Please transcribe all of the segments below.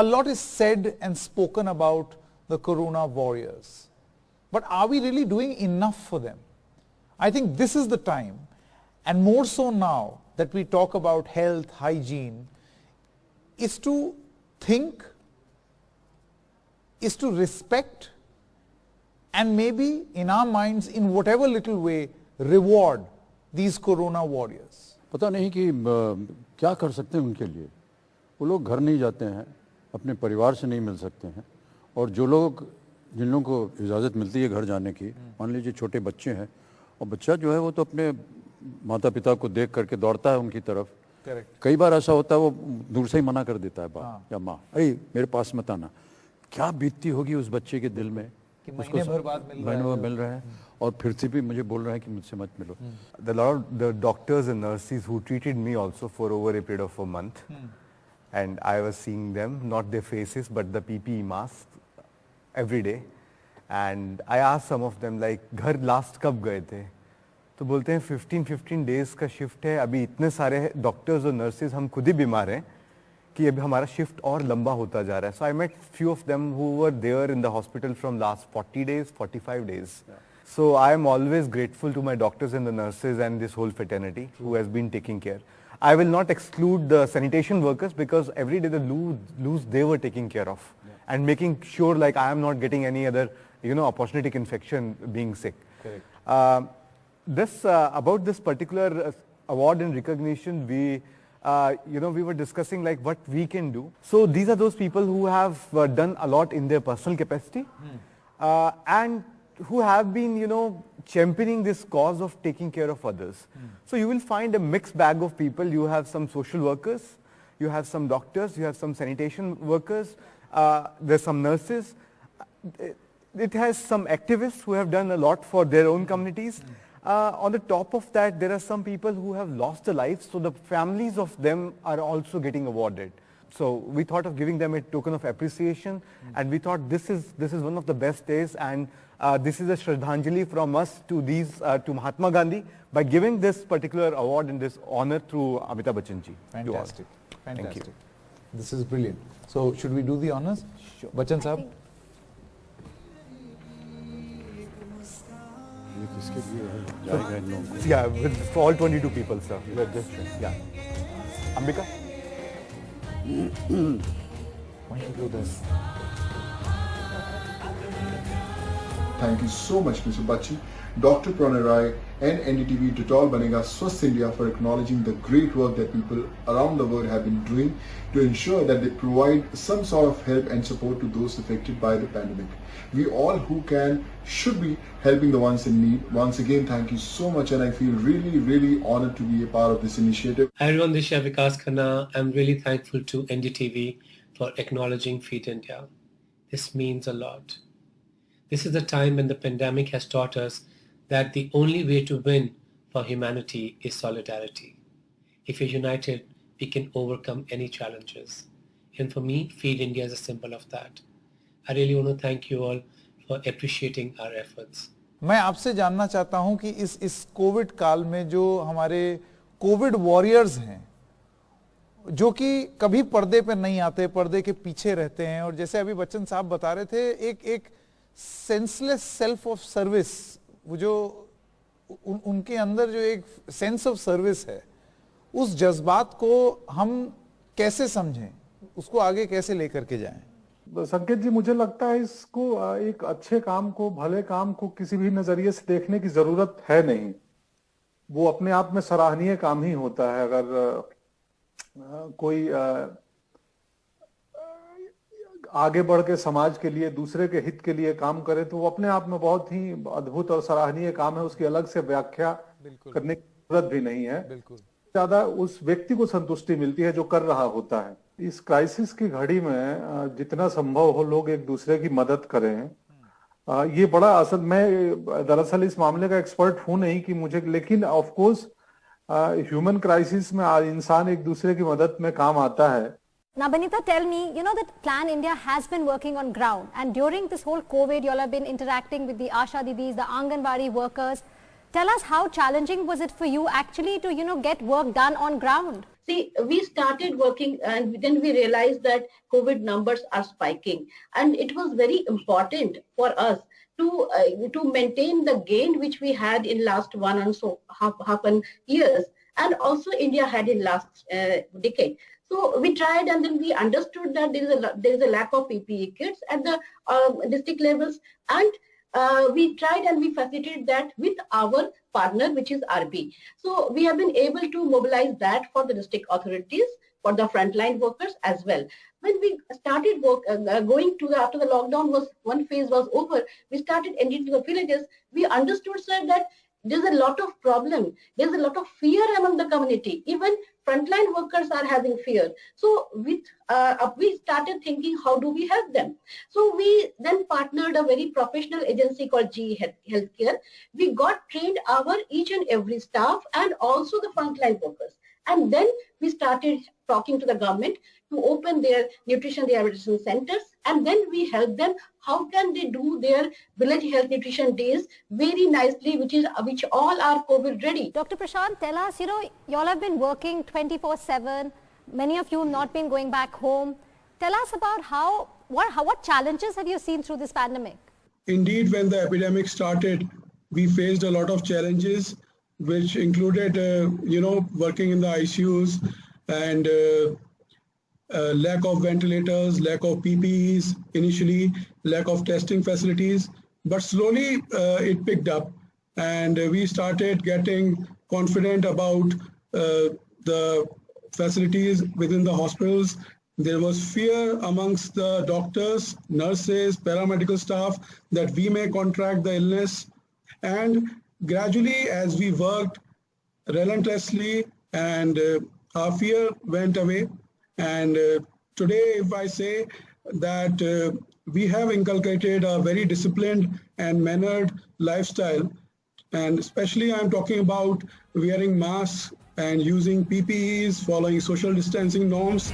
a lot is said and spoken about the corona warriors. But are we really doing enough for them? I think this is the time, and more so now that we talk about health, hygiene, is to think, is to respect, and maybe in our minds, in whatever little way, reward these corona warriors. पता नहीं कि क्या कर सकते हैं उनके लिए. वो लोग घर नहीं जाते हैं, अपने परिवार से नहीं मिल सकते हैं, और जो लोग जिन लोगों को इजाज़त मिलती है घर जाने की, मान लीजिए छोटे बच्चे हैं, और बच्चा जो है वो तो अपने माता पिता को देख करके दौड़ता है उनकी तरफ. कई बार ऐसा होता है वो दूर से ही मना कर देता है बाप या माँ, अरे मेरे पास मत आना. क्या बीतती होगी उस बच्चे के दिल में कि महीने भर बाद मिल रहा है और फिर से भी मुझे बोल रहा है कि मुझसे मत मिलो. The doctors and nurses who treated me also for over a period of a month, and I was seeing them, not their faces but the PPE masks every day, and I asked some of them like घर last कब गए थे, तो बोलते हैं 15 days का shift है, अभी इतने सारे डॉक्टर्स और नर्सेज हम खुद ही बीमार हैं कि अभी हमारा शिफ्ट और लंबा होता जा रहा है. So I met few of them who were there in the hospital from last 40 days, 45 days. So I am always grateful to my doctors and the nurses and this whole fraternity who has been taking care. I will not exclude the sanitation workers because every day the loose they were taking care of and making sure like I am not getting any other opportunistic infection being sick. Correct. About this particular award and recognition, we were discussing like what we can do. So these are those people who have done a lot in their personal capacity and who have been, championing this cause of taking care of others. So you will find a mixed bag of people. You have some social workers, you have some doctors, you have some sanitation workers, there's some nurses. It has some activists who have done a lot for their own communities. On the top of that, there are some people who have lost their lives, so the families of them are also getting awarded. So we thought of giving them a token of appreciation, and we thought this is one of the best days, and this is a Shraddhanjali from us to to Mahatma Gandhi by giving this particular award and this honor through Amitabh Bachchan ji. Fantastic. Thank you. This is brilliant. So should we do the honors? Sure. Bachchan Sahab. Yeah, for all 22 people, sir. Yeah. Ambika? Why don't you do this? Thank you so much, Mr. Bachchan, Dr. Pranay Rai and NDTV Detol Banega Swasth India for acknowledging the great work that people around the world have been doing to ensure that they provide some sort of help and support to those affected by the pandemic. We all who can should be helping the ones in need. Once again, thank you so much, and I feel really, really honored to be a part of this initiative. Hi everyone, this is Vikas Khanna. I'm really thankful to NDTV for acknowledging Feed India. This means a lot. This is the time when the pandemic has taught us that the only way to win for humanity is solidarity. If we're united, we can overcome any challenges. And for me, Feed India is a symbol of that. I really want to thank you all for appreciating our efforts. मैं आपसे जानना चाहता हूं कि इस Covid काल में जो हमारे कोविड वॉरियर्स हैं, जो कि कभी पर्दे पर नहीं आते, पर्दे के पीछे रहते हैं, और जैसे अभी बच्चन साहब बता रहे थे, एक सेंसलेस सेल्फ ऑफ सर्विस, वो जो उनके अंदर जो एक सेंस ऑफ सर्विस है, उस जज्बात को हम कैसे समझें, उसको आगे कैसे लेकर के जाएं? संकेत जी, मुझे लगता है इसको एक अच्छे काम को, भले काम को किसी भी नजरिए से देखने की जरूरत है नहीं. वो अपने आप में सराहनीय काम ही होता है. अगर कोई आगे बढ़ के समाज के लिए, दूसरे के हित के लिए काम करे तो वो अपने आप में बहुत ही अद्भुत और सराहनीय काम है. उसकी अलग से व्याख्या करने की जरूरत भी नहीं है. ज्यादा उस व्यक्ति को संतुष्टि मिलती है जो कर रहा होता है. इस क्राइसिस की घड़ी में जितना संभव हो लोग एक दूसरे की मदद करें. ये बड़ा असल, मैं दरअसल इस मामले का एक्सपर्ट हूं नहीं कि मुझे, लेकिन ऑफ कोर्स ह्यूमन क्राइसिस में इंसान एक दूसरे की मदद में काम आता है. Now, Banita, tell me, you know that Plan India has been working on ground, and during this whole COVID, you all have been interacting with the Asha Didis, the Anganwadi workers. Tell us, how challenging was it for you actually to, get work done on ground? we started working, and then we realized that COVID numbers are spiking, and it was very important for us to maintain the gain which we had in last one and so half an years, and also India had in last decade. So we tried, and then we understood that there is a lack of PPE kits at the district levels, and we tried and we facilitated that with our partner, which is RB. So we have been able to mobilize that for the district authorities, for the frontline workers as well. When we started going to after the lockdown one phase was over, we started entering to the villages. We understood, sir, that there's a lot of problem. There's a lot of fear among the community. Even frontline workers are having fear. So we started thinking, how do we help them? So we then partnered a very professional agency called GE Healthcare. We got trained each and every staff and also the frontline workers. And then we started talking to the government to open their nutrition rehabilitation centers, and then we help them how can they do their village health nutrition days very nicely, which all are COVID ready. Dr. Prashant, tell us, you all have been working 24/7. Many of you have not been going back home. Tell us about what challenges have you seen through this pandemic? Indeed, when the epidemic started, we faced a lot of challenges, which included, working in the ICUs and lack of ventilators, lack of PPEs initially, lack of testing facilities. But slowly it picked up, and we started getting confident about the facilities within the hospitals. There was fear amongst the doctors, nurses, paramedical staff that we may contract the illness. And gradually, as we worked relentlessly, and our fear went away. And today, if I say that we have inculcated a very disciplined and mannered lifestyle, and especially I'm talking about wearing masks and using PPEs, following social distancing norms.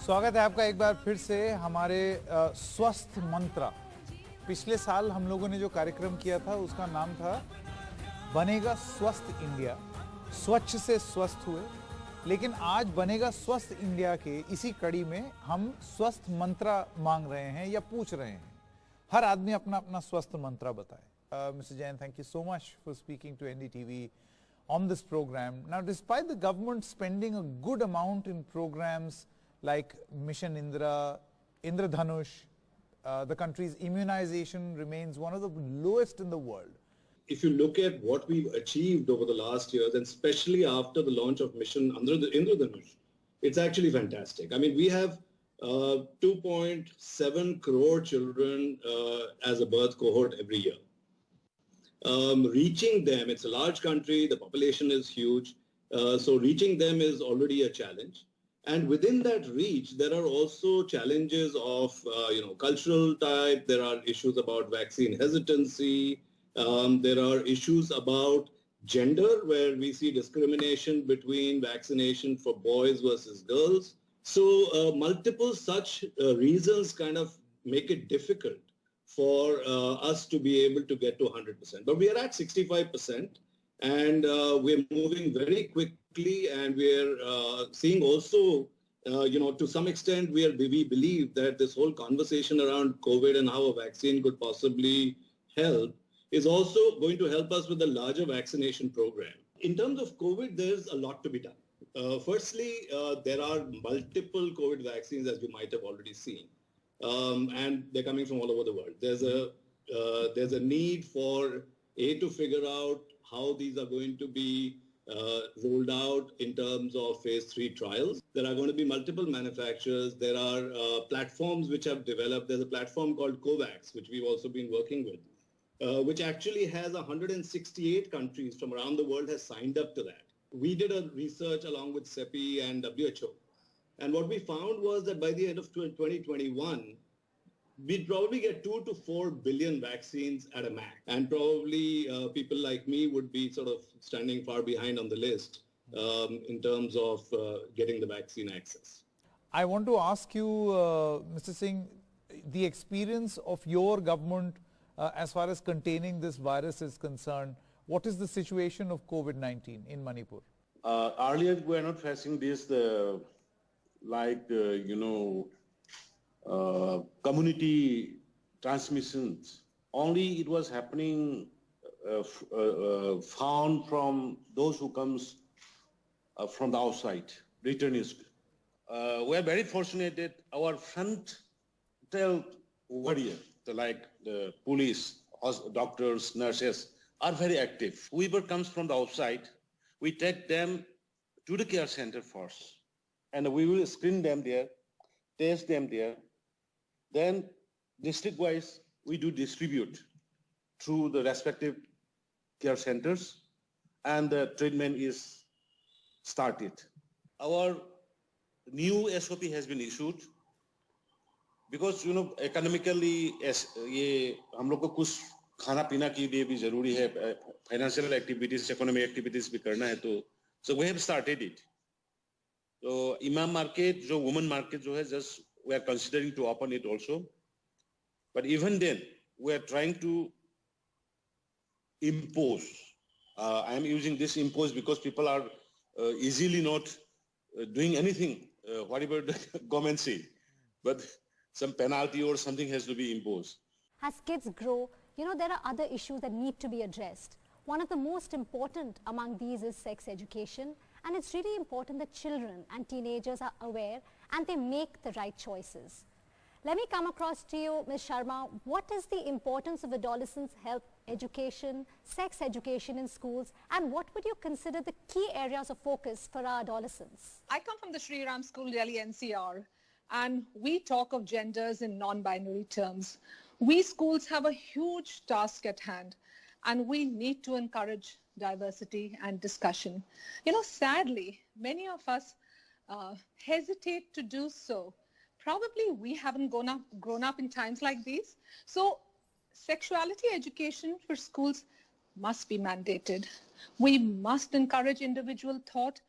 स्वागत है आपका एक बार फिर से हमारे स्वस्थ मंत्र। पिछले साल हम लोगों ने जो कार्यक्रम किया था उसका नाम था बनेगा स्वस्थ इंडिया। स्वच्छ से स्वस्थ हुए, लेकिन आज बनेगा स्वस्थ इंडिया के इसी कड़ी में हम स्वस्थ मंत्र मांग रहे हैं या पूछ रहे हैं। हर आदमी अपना अपना स्वस्थ मंत्र बताए। Mister Jain, thank you so much for speaking to NDTV on this program. Now, despite the government spending a good amount in programs like Mission Indra, Indradhanush, the country's immunization remains one of the lowest in the world. If you look at what we've achieved over the last years, and especially after the launch of Mission Indradhanush, it's actually fantastic. I mean, we have 2.7 crore children as a birth cohort every year. Reaching them, it's a large country, the population is huge, so reaching them is already a challenge. And within that reach, there are also challenges of, cultural type. There are issues about vaccine hesitancy. There are issues about gender, where we see discrimination between vaccination for boys versus girls. So multiple such reasons kind of make it difficult for us to be able to get to 100%. But we are at 65%, and we're moving very quickly, and we're seeing also, to some extent, we believe that this whole conversation around COVID and how a vaccine could possibly help is also going to help us with a larger vaccination program. In terms of COVID, there's a lot to be done. Firstly, there are multiple COVID vaccines, as you might have already seen, and they're coming from all over the world. There's a need to figure out how these are going to be rolled out in terms of phase 3 trials. There are going to be multiple manufacturers. There are platforms which have developed. There's a platform called COVAX, which we've also been working with, which actually has 168 countries from around the world has signed up to that. We did a research along with CEPI and WHO. And what we found was that by the end of 2021, we'd probably get 2 to 4 billion vaccines at a max. And probably people like me would be sort of standing far behind on the list in terms of getting the vaccine access. I want to ask you, Mr. Singh, the experience of your government as far as containing this virus is concerned. What is the situation of COVID-19 in Manipur? Earlier, we were not facing this community transmissions. Only it was happening found from those who comes from the outside, returnees. We are very fortunate that our frontal warrior, like the police, doctors, nurses, are very active. Whoever comes from the outside, we take them to the care center first, and we will screen them there, test them there. Then district-wise, we do distribute through the respective care centers, and the treatment is started. Our new SOP has been issued because economically ये हम लोग को कुछ खाना पीना के लिए भी जरूरी है, फाइनेंशियल एक्टिविटीज, इकोनॉमिक एक्टिविटीज भी करना है, तो so we have started it. So imam market, जो woman market जो है, just we are considering to open it also. But even then, we are trying to impose. I am using this impose because people are easily not doing anything, whatever the government say. But some penalty or something has to be imposed. As kids grow, there are other issues that need to be addressed. One of the most important among these is sex education, and it's really important that children and teenagers are aware and they make the right choices. Let me come across to you, Ms. Sharma. What is the importance of adolescents' health education, sex education in schools, and what would you consider the key areas of focus for our adolescents? I come from the Sri Ram School, Delhi NCR, and we talk of genders in non-binary terms. We schools have a huge task at hand, and we need to encourage diversity and discussion. Sadly, many of us hesitate to do so. Probably we haven't grown up in times like these. So sexuality education for schools must be mandated. We must encourage individual thought,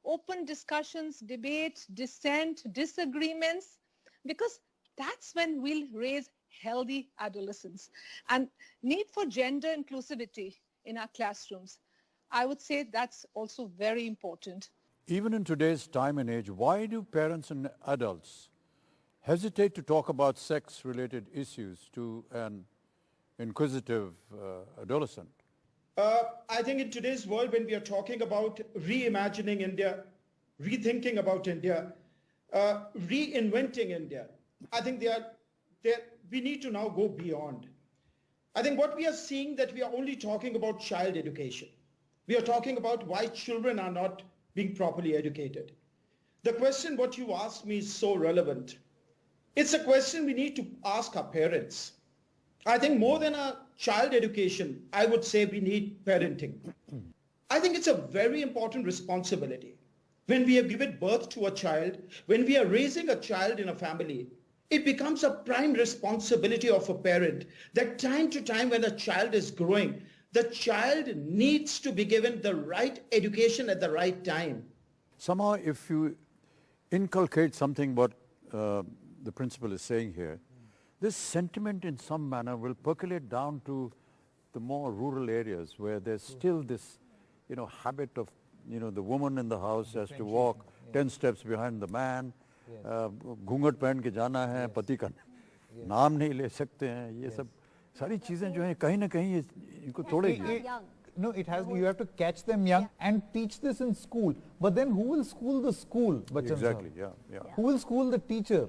open discussions, debate, dissent, disagreements, because that's when we'll raise healthy adolescents. And need for gender inclusivity in our classrooms, I would say that's also very important. Even in today's time and age, why do parents and adults hesitate to talk about sex-related issues to an inquisitive adolescent? I think in today's world, when we are talking about reimagining India, rethinking about India, reinventing India, I think we need to now go beyond. I think what we are seeing that we are only talking about child education. We are talking about why children are not being properly educated. The question what you asked me is so relevant. It's a question we need to ask our parents. I think more than a child education, I would say we need parenting. I think it's a very important responsibility. When we have given birth to a child, when we are raising a child in a family, it becomes a prime responsibility of a parent that time to time when a child is growing, the child needs to be given the right education at the right time. Somehow if you inculcate something what the principal is saying here, this sentiment in some manner will percolate down to the more rural areas where there's still this, habit of, the woman in the house has to walk 10 steps behind the man, घूंघट पहन के जाना है, पति का नाम नहीं ले सकते हैं, ये सब सारी चीजें जो हैं कहीं ना कहीं इनको तोड़ेगी. No, you have to catch them young and teach this in school. But then who will school the school? Exactly, yeah. Who will school the teacher?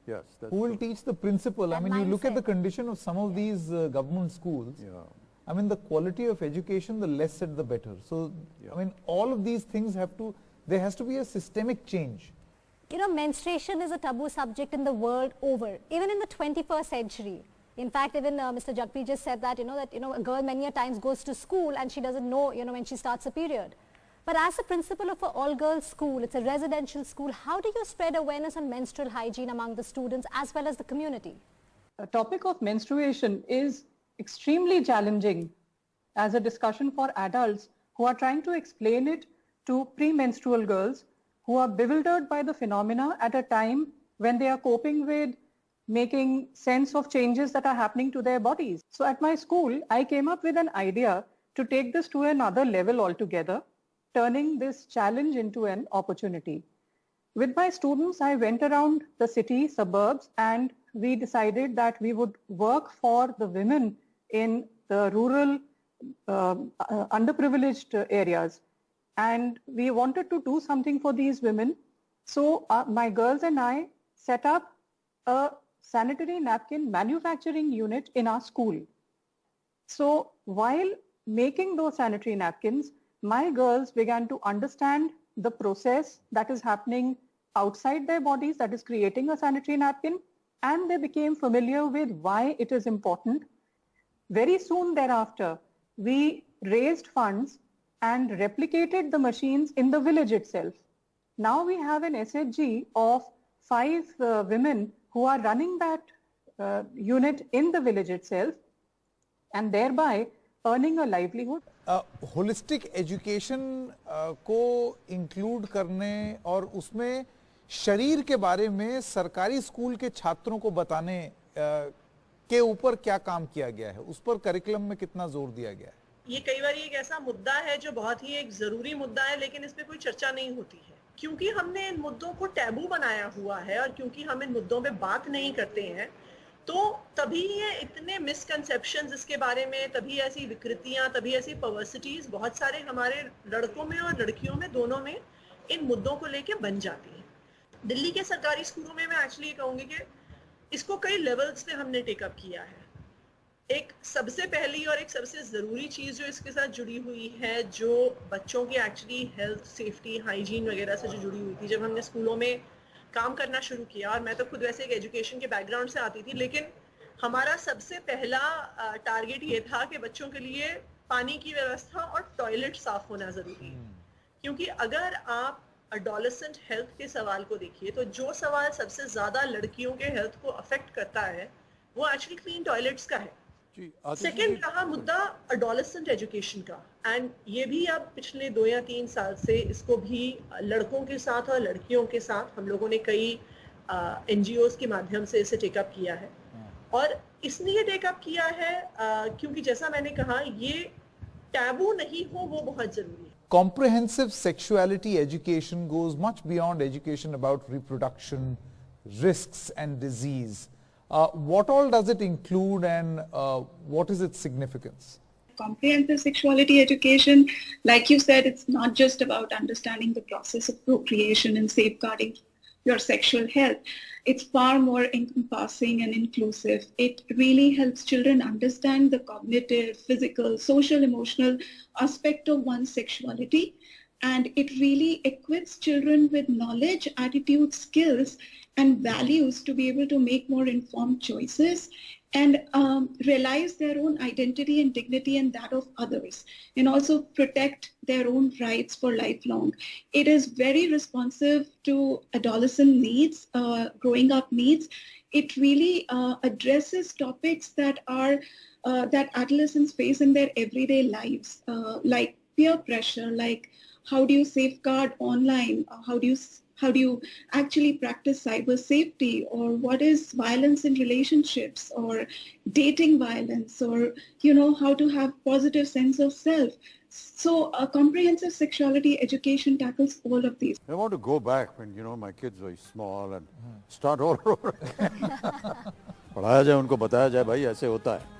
Yes, that's who will true. teach the principal? I mean, you look at the condition of some of these government schools. Yeah. I mean, the quality of education, the less said, the better. So, I mean, all of these things there has to be a systemic change. Menstruation is a taboo subject in the world over, even in the 21st century. In fact, even Mr. Jagpreet just said that, a girl many a times goes to school and she doesn't know, when she starts a period. But as a principal of an all-girls school, it's a residential school, how do you spread awareness on menstrual hygiene among the students as well as the community? topic of menstruation is extremely challenging as a discussion for adults who are trying to explain it to premenstrual girls who are bewildered by the phenomena at a time when they are coping with making sense of changes that are happening to their bodies. So at my school, I came up with an idea to take this to another level altogether, turning this challenge into an opportunity. With my students, I went around the city, suburbs, and we decided that we would work for the women in the rural, underprivileged areas. And we wanted to do something for these women. So my girls and I set up a sanitary napkin manufacturing unit in our school. So while making those sanitary napkins, my girls began to understand the process that is happening outside their bodies that is creating a sanitary napkin, and they became familiar with why it is important. Very soon thereafter, we raised funds and replicated the machines in the village itself. Now we have an SHG of 5 women who are running that unit in the village itself and thereby earning a livelihood. Holistic education को include करने और उसमें शरीर के बारे में सरकारी school के छात्रों को बताने के ऊपर क्या काम किया गया है, उस पर करिकुलम में कितना जोर दिया गया है? ये कई बार एक ऐसा मुद्दा है जो बहुत ही एक जरूरी मुद्दा है, लेकिन इस पे कोई चर्चा नहीं होती है क्योंकि हमने इन मुद्दों को टैबू बनाया हुआ है और क्योंकि हम इन मुद्दों पे बात नहीं करते हैं, तो तभी ये इतने मिसकंसेप्शंस इसके बारे में, तभी ऐसी विकृतियां, तभी ऐसी पर्वर्सिटीज बहुत सारे हमारे लड़कों में और लड़कियों में दोनों में इन मुद्दों को लेके बन जाती है। दिल्ली के सरकारी स्कूलों में मैं एक्चुअली कहूँगी कि इसको कई लेवल्स पे हमने टेकअप किया है। एक सबसे पहली और एक सबसे ज़रूरी चीज़ जो इसके साथ जुड़ी हुई है, जो बच्चों की एक्चुअली हेल्थ, सेफ्टी, हाइजीन वगैरह से जो जुड़ी हुई थी, जब हमने स्कूलों में काम करना शुरू किया, और मैं तो खुद वैसे एक एजुकेशन के बैकग्राउंड से आती थी, लेकिन हमारा सबसे पहला टारगेट ये था कि बच्चों के लिए पानी की व्यवस्था और टॉयलेट साफ होना ज़रूरी है। क्योंकि अगर आप एडोलेसेंट हेल्थ के सवाल को देखिए तो जो सवाल सबसे ज़्यादा लड़कियों के हेल्थ को अफेक्ट करता है वो एक्चुअली क्लीन टॉयलेट्स का है। सेकेंड रहा मुद्दा एडोलेसेंट एजुकेशन का, एंड ये भी अब पिछले 2 या 3 साल से इसको भी लड़कों के साथ और लड़कियों के साथ हम लोगों ने कई NGOs के माध्यम से इसे टेकअप किया है। और इसलिए टेकअप किया है क्योंकि जैसा मैंने कहा, ये टैबू नहीं हो वो बहुत जरूरी है। Comprehensive sexuality education goes much beyond education about reproduction, risks and disease. What all does it include, and what is its significance? Comprehensive sexuality education, like you said, it's not just about understanding the process of procreation and safeguarding your sexual health. It's far more encompassing and inclusive. It really helps children understand the cognitive, physical, social, emotional aspect of one's sexuality. And it really equips children with knowledge, attitude, skills, and values to be able to make more informed choices and realize their own identity and dignity and that of others, and also protect their own rights for lifelong. It is very responsive to adolescent needs, growing up needs. It really addresses topics that are that adolescents face in their everyday lives, like peer pressure, like how do you safeguard online, how do you actually practice cyber safety, or what is violence in relationships, or dating violence, or how to have positive sense of self. So a comprehensive sexuality education tackles all of these. I want to go back when my kids were small and start all over again. पढ़ाया जाए, उनको बताया जाए भाई ऐसे होता है।